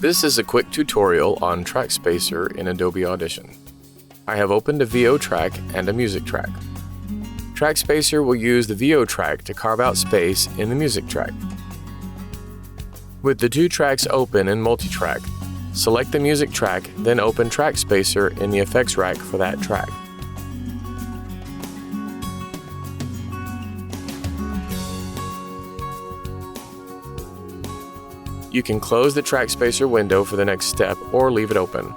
This is a quick tutorial on TrackSpacer in Adobe Audition. I have opened a VO track and a music track. TrackSpacer will use the VO track to carve out space in the music track. With the two tracks open in MultiTrack, select the music track, then open TrackSpacer in the effects rack for that track. You can close the TrackSpacer window for the next step or leave it open.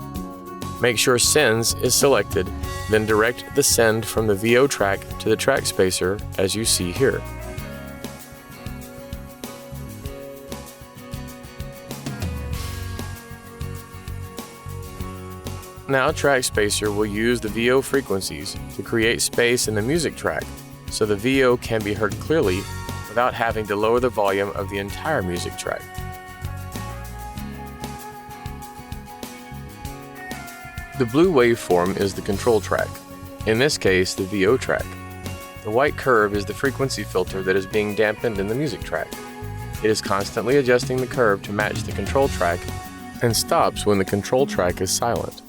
Make sure Sends is selected, then direct the send from the VO track to the TrackSpacer as you see here. Now TrackSpacer will use the VO frequencies to create space in the music track so the VO can be heard clearly without having to lower the volume of the entire music track. The blue waveform is the control track, in this case the VO track. The white curve is the frequency filter that is being dampened in the music track. It is constantly adjusting the curve to match the control track and stops when the control track is silent.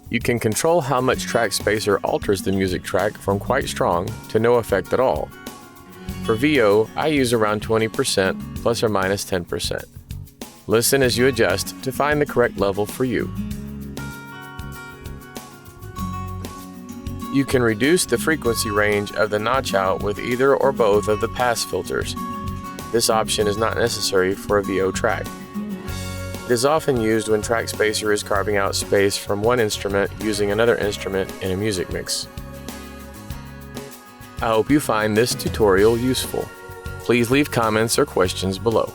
You can control how much TrackSpacer alters the music track from quite strong to no effect at all. For VO, I use around 20% plus or minus 10%. Listen as you adjust to find the correct level for you. You can reduce the frequency range of the notch out with either or both of the pass filters. This option is not necessary for a VO track. It is often used when TrackSpacer is carving out space from one instrument using another instrument in a music mix. I hope you find this tutorial useful. Please leave comments or questions below.